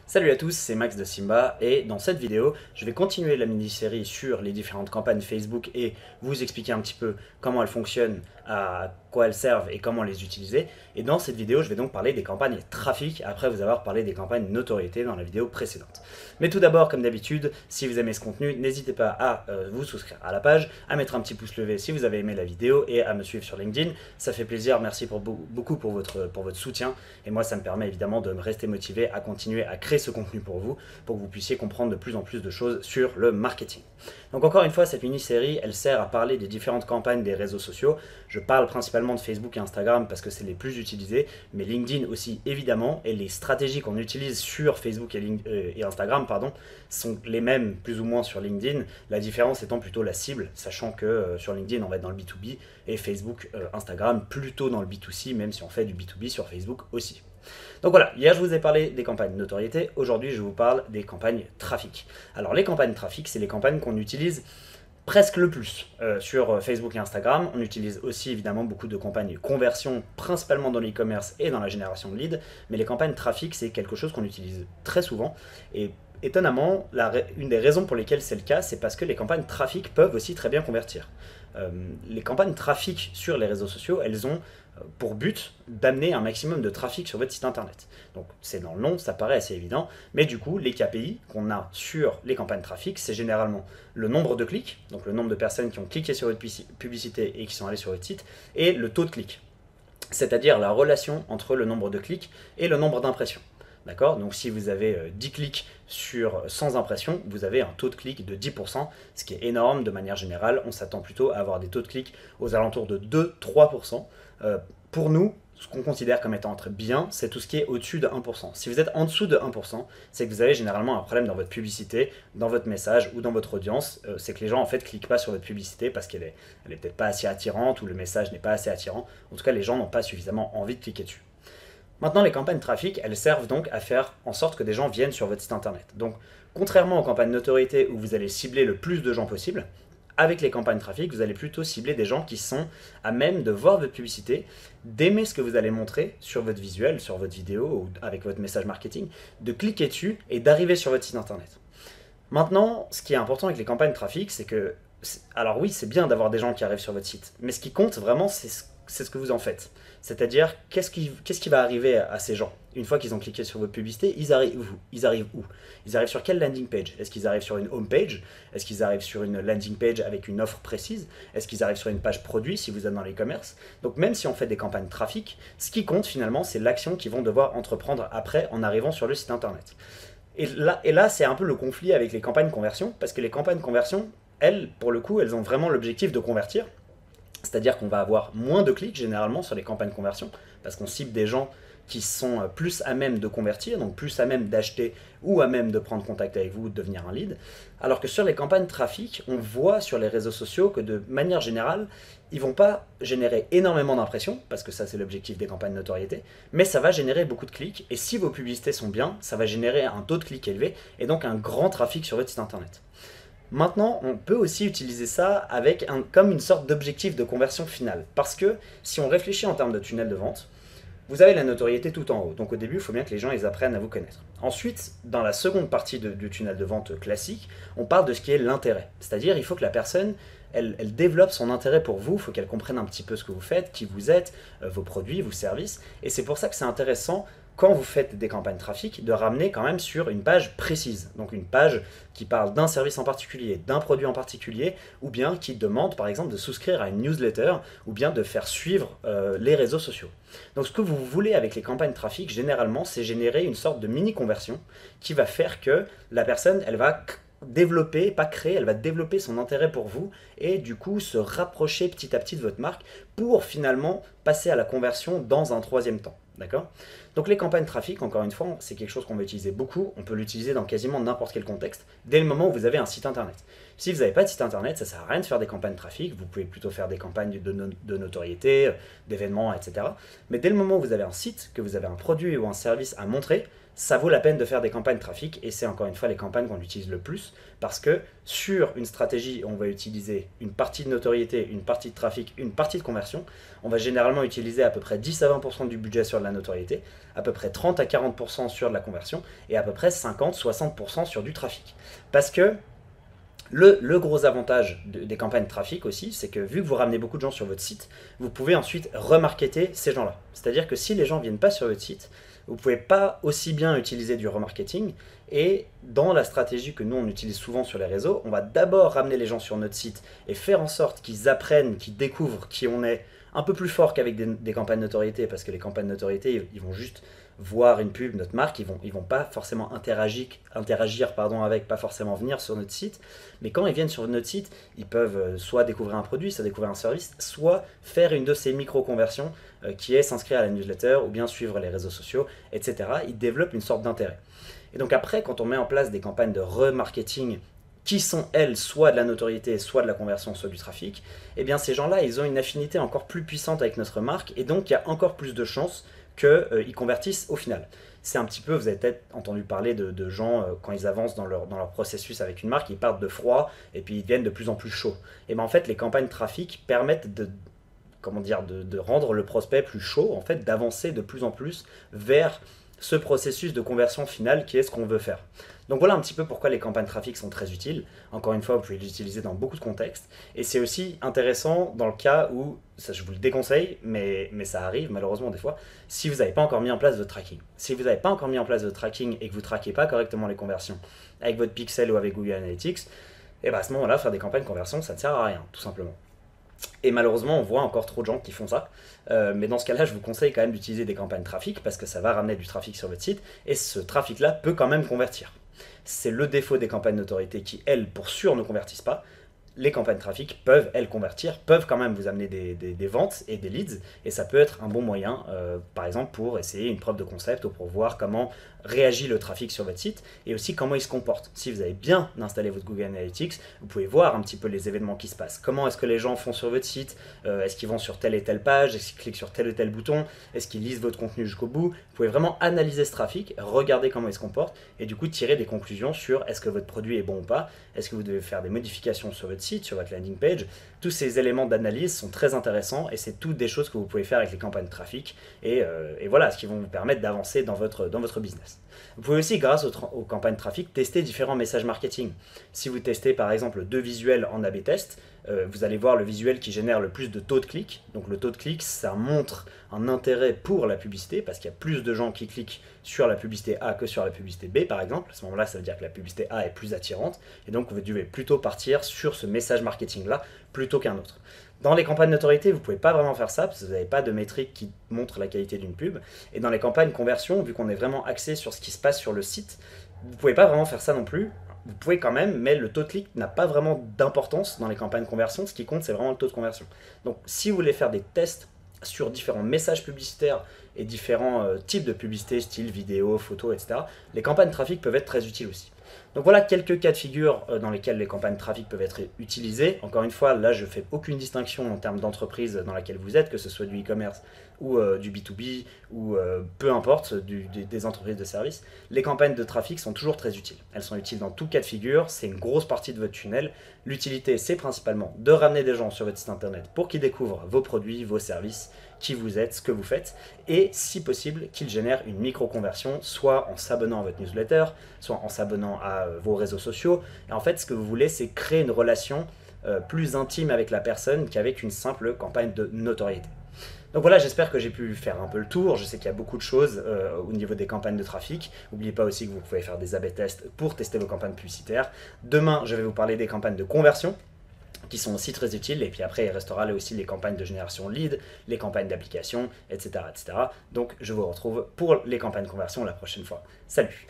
Salut à tous, c'est Max de Simba et dans cette vidéo, je vais continuer la mini-série sur les différentes campagnes Facebook et vous expliquer un petit peu comment elles fonctionnent, à quoi elles servent et comment les utiliser. Et dans cette vidéo, je vais donc parler des campagnes trafic après vous avoir parlé des campagnes notoriété dans la vidéo précédente. Mais tout d'abord, comme d'habitude, si vous aimez ce contenu, n'hésitez pas à vous souscrire à la page, à mettre un petit pouce levé si vous avez aimé la vidéo et à me suivre sur LinkedIn. Ça fait plaisir, merci beaucoup pour votre soutien et moi ça me permet évidemment de me rester motivé à continuer à créer ce contenu pour que vous puissiez comprendre de plus en plus de choses sur le marketing. Donc encore une fois, cette mini-série, elle sert à parler des différentes campagnes des réseaux sociaux. Je parle principalement de Facebook et Instagram parce que c'est les plus utilisés, mais LinkedIn aussi évidemment, et les stratégies qu'on utilise sur Facebook et Instagram sont les mêmes plus ou moins sur LinkedIn, la différence étant plutôt la cible, sachant que sur LinkedIn on va être dans le B2B et Facebook, Instagram plutôt dans le B2C, même si on fait du B2B sur Facebook aussi. Donc voilà, hier je vous ai parlé des campagnes notoriété, aujourd'hui je vous parle des campagnes trafic. Alors les campagnes trafic, c'est les campagnes qu'on utilise presque le plus sur Facebook et Instagram. On utilise aussi évidemment beaucoup de campagnes conversion, principalement dans l'e-commerce et dans la génération de leads, mais les campagnes trafic, c'est quelque chose qu'on utilise très souvent et étonnamment, une des raisons pour lesquelles c'est le cas, c'est parce que les campagnes trafic peuvent aussi très bien convertir. Les campagnes trafic sur les réseaux sociaux, elles ont pour but d'amener un maximum de trafic sur votre site internet. Donc c'est dans le nom, ça paraît assez évident, mais du coup les KPI qu'on a sur les campagnes trafic, c'est généralement le nombre de clics, donc le nombre de personnes qui ont cliqué sur votre publicité et qui sont allées sur votre site, et le taux de clic, c'est-à-dire la relation entre le nombre de clics et le nombre d'impressions. D'accord? Donc si vous avez 10 clics sur 100 impressions, vous avez un taux de clic de 10%, ce qui est énorme de manière générale. On s'attend plutôt à avoir des taux de clic aux alentours de 2-3%. Pour nous, ce qu'on considère comme étant très bien, c'est tout ce qui est au-dessus de 1%. Si vous êtes en dessous de 1%, c'est que vous avez généralement un problème dans votre publicité, dans votre message ou dans votre audience. C'est que les gens en fait cliquent pas sur votre publicité parce qu'elle est peut-être pas assez attirante ou le message n'est pas assez attirant. En tout cas, les gens n'ont pas suffisamment envie de cliquer dessus. Maintenant, les campagnes trafic, elles servent donc à faire en sorte que des gens viennent sur votre site internet. Donc, contrairement aux campagnes notoriété où vous allez cibler le plus de gens possible, avec les campagnes trafic, vous allez plutôt cibler des gens qui sont à même de voir votre publicité, d'aimer ce que vous allez montrer sur votre visuel, sur votre vidéo ou avec votre message marketing, de cliquer dessus et d'arriver sur votre site internet. Maintenant, ce qui est important avec les campagnes trafic, c'est que, alors oui, c'est bien d'avoir des gens qui arrivent sur votre site, mais ce qui compte vraiment, c'est ce que vous en faites. C'est-à-dire, qu'est-ce qui va arriver à ces gens? Une fois qu'ils ont cliqué sur votre publicité, ils arrivent où? Ils arrivent sur quelle landing page? Est-ce qu'ils arrivent sur une home page? Est-ce qu'ils arrivent sur une landing page avec une offre précise? Est-ce qu'ils arrivent sur une page produit si vous êtes dans l'e-commerce? Donc même si on fait des campagnes trafic, ce qui compte finalement, c'est l'action qu'ils vont devoir entreprendre après en arrivant sur le site internet. Et là c'est un peu le conflit avec les campagnes conversion, parce que les campagnes conversion, elles, pour le coup, elles ont vraiment l'objectif de convertir. C'est-à-dire qu'on va avoir moins de clics généralement sur les campagnes conversion, parce qu'on cible des gens qui sont plus à même de convertir, donc plus à même d'acheter ou à même de prendre contact avec vous ou de devenir un lead. Alors que sur les campagnes trafic, on voit sur les réseaux sociaux que de manière générale, ils ne vont pas générer énormément d'impressions, parce que ça c'est l'objectif des campagnes notoriété, mais ça va générer beaucoup de clics, et si vos publicités sont bien, ça va générer un taux de clics élevé, et donc un grand trafic sur votre site internet. Maintenant, on peut aussi utiliser ça avec comme une sorte d'objectif de conversion finale. Parce que si on réfléchit en termes de tunnel de vente, vous avez la notoriété tout en haut. Donc au début, il faut bien que les gens ils apprennent à vous connaître. Ensuite, dans la seconde partie du tunnel de vente classique, on parle de ce qui est l'intérêt. C'est-à-dire, il faut que la personne, elle développe son intérêt pour vous, il faut qu'elle comprenne un petit peu ce que vous faites, qui vous êtes, vos produits, vos services. Et c'est pour ça que c'est intéressant quand vous faites des campagnes trafic, de ramener quand même sur une page précise. Donc une page qui parle d'un service en particulier, d'un produit en particulier, ou bien qui demande par exemple de souscrire à une newsletter, ou bien de faire suivre les réseaux sociaux. Donc ce que vous voulez avec les campagnes trafic, généralement, c'est générer une sorte de mini-conversion qui va faire que la personne, elle va développer, pas créer, elle va développer son intérêt pour vous et du coup se rapprocher petit à petit de votre marque pour finalement passer à la conversion dans un troisième temps. D'accord? Donc les campagnes trafic, encore une fois, c'est quelque chose qu'on va utiliser beaucoup. On peut l'utiliser dans quasiment n'importe quel contexte, dès le moment où vous avez un site internet. Si vous n'avez pas de site internet, ça ne sert à rien de faire des campagnes de trafic, vous pouvez plutôt faire des campagnes de notoriété, d'événements, etc. Mais dès le moment où vous avez un site, que vous avez un produit ou un service à montrer, ça vaut la peine de faire des campagnes de trafic, et c'est encore une fois les campagnes qu'on utilise le plus, parce que sur une stratégie, on va utiliser une partie de notoriété, une partie de trafic, une partie de conversion. On va généralement utiliser à peu près 10 à 20% du budget sur de la notoriété, à peu près 30 à 40% sur de la conversion, et à peu près 50-60% sur du trafic. Parce que le gros avantage des campagnes de trafic aussi, c'est que vu que vous ramenez beaucoup de gens sur votre site, vous pouvez ensuite remarketer ces gens-là. C'est-à-dire que si les gens ne viennent pas sur votre site, vous ne pouvez pas aussi bien utiliser du remarketing. Et dans la stratégie que nous on utilise souvent sur les réseaux, on va d'abord ramener les gens sur notre site et faire en sorte qu'ils apprennent, qu'ils découvrent qui on est un peu plus fort qu'avec des campagnes de notoriété, parce que les campagnes de notoriété, ils vont juste voir une pub, notre marque, ils vont pas forcément interagir avec, pas forcément venir sur notre site. Mais quand ils viennent sur notre site, ils peuvent soit découvrir un produit, soit découvrir un service, soit faire une de ces micro-conversions qui est s'inscrire à la newsletter ou bien suivre les réseaux sociaux, etc. Ils développent une sorte d'intérêt. Et donc après, quand on met en place des campagnes de remarketing qui sont, elles, soit de la notoriété, soit de la conversion, soit du trafic, eh bien ces gens-là, ils ont une affinité encore plus puissante avec notre marque, et donc il y a encore plus de chances qu'ils convertissent au final. C'est un petit peu, vous avez peut-être entendu parler de gens, quand ils avancent dans leur processus avec une marque, ils partent de froid, et puis ils deviennent de plus en plus chauds. Et bien en fait, les campagnes trafic permettent de rendre le prospect plus chaud, en fait, d'avancer de plus en plus vers ce processus de conversion finale qui est ce qu'on veut faire. Donc voilà un petit peu pourquoi les campagnes trafic sont très utiles. Encore une fois, vous pouvez les utiliser dans beaucoup de contextes. Et c'est aussi intéressant dans le cas où, ça je vous le déconseille, mais ça arrive malheureusement des fois, si vous n'avez pas encore mis en place de tracking. Si vous n'avez pas encore mis en place de tracking et que vous ne traquez pas correctement les conversions avec votre pixel ou avec Google Analytics, et bien à ce moment-là, faire des campagnes de conversion, ça ne sert à rien, tout simplement. Et malheureusement, on voit encore trop de gens qui font ça. Mais dans ce cas-là, je vous conseille quand même d'utiliser des campagnes trafic parce que ça va ramener du trafic sur votre site et ce trafic-là peut quand même convertir. C'est le défaut des campagnes notoriété qui, elles, pour sûr, ne convertissent pas. Les campagnes trafic peuvent, elles, convertir, peuvent quand même vous amener des ventes et des leads, et ça peut être un bon moyen, par exemple, pour essayer une preuve de concept ou pour voir comment réagit le trafic sur votre site et aussi comment il se comporte. Si vous avez bien installé votre Google Analytics, vous pouvez voir un petit peu les événements qui se passent. Comment est-ce que les gens font sur votre site? Est-ce qu'ils vont sur telle et telle page? Est-ce qu'ils cliquent sur tel ou tel bouton? Est-ce qu'ils lisent votre contenu jusqu'au bout? Vous pouvez vraiment analyser ce trafic, regarder comment il se comporte et du coup tirer des conclusions sur est-ce que votre produit est bon ou pas? Est-ce que vous devez faire des modifications sur votre site, sur votre landing page? Tous ces éléments d'analyse sont très intéressants et c'est toutes des choses que vous pouvez faire avec les campagnes de trafic et voilà, ce qui vont vous permettre d'avancer dans votre business. Vous pouvez aussi, grâce aux campagnes de trafic, tester différents messages marketing. Si vous testez par exemple 2 visuels en A/B test, vous allez voir le visuel qui génère le plus de taux de clic. Donc le taux de clic, ça montre un intérêt pour la publicité parce qu'il y a plus de gens qui cliquent sur la publicité A que sur la publicité B par exemple. À ce moment-là, ça veut dire que la publicité A est plus attirante et donc vous devez plutôt partir sur ce message marketing-là plutôt qu'un autre. Dans les campagnes de notoriété, vous ne pouvez pas vraiment faire ça parce que vous n'avez pas de métrique qui montre la qualité d'une pub. Et dans les campagnes conversion, vu qu'on est vraiment axé sur ce qui se passe sur le site, vous ne pouvez pas vraiment faire ça non plus. Vous pouvez quand même, mais le taux de clic n'a pas vraiment d'importance dans les campagnes conversion. Ce qui compte, c'est vraiment le taux de conversion. Donc, si vous voulez faire des tests sur différents messages publicitaires et différents types de publicité, style vidéo, photo, etc., les campagnes de trafic peuvent être très utiles aussi. Donc voilà quelques cas de figure dans lesquels les campagnes de trafic peuvent être utilisées. Encore une fois, là je ne fais aucune distinction en termes d'entreprise dans laquelle vous êtes, que ce soit du e-commerce ou du B2B ou peu importe, des entreprises de services. Les campagnes de trafic sont toujours très utiles. Elles sont utiles dans tout cas de figure, c'est une grosse partie de votre tunnel. L'utilité, c'est principalement de ramener des gens sur votre site internet pour qu'ils découvrent vos produits, vos services, qui vous êtes, ce que vous faites, et si possible, qu'ils génèrent une micro-conversion, soit en s'abonnant à votre newsletter, soit en s'abonnant à vos réseaux sociaux. Et en fait, ce que vous voulez, c'est créer une relation plus intime avec la personne qu'avec une simple campagne de notoriété. Donc voilà, j'espère que j'ai pu faire un peu le tour. Je sais qu'il y a beaucoup de choses au niveau des campagnes de trafic. N'oubliez pas aussi que vous pouvez faire des A/B tests pour tester vos campagnes publicitaires. Demain, je vais vous parler des campagnes de conversion, qui sont aussi très utiles, et puis après il restera là aussi les campagnes de génération lead, les campagnes d'application, etc., etc. Donc je vous retrouve pour les campagnes de conversion la prochaine fois. Salut!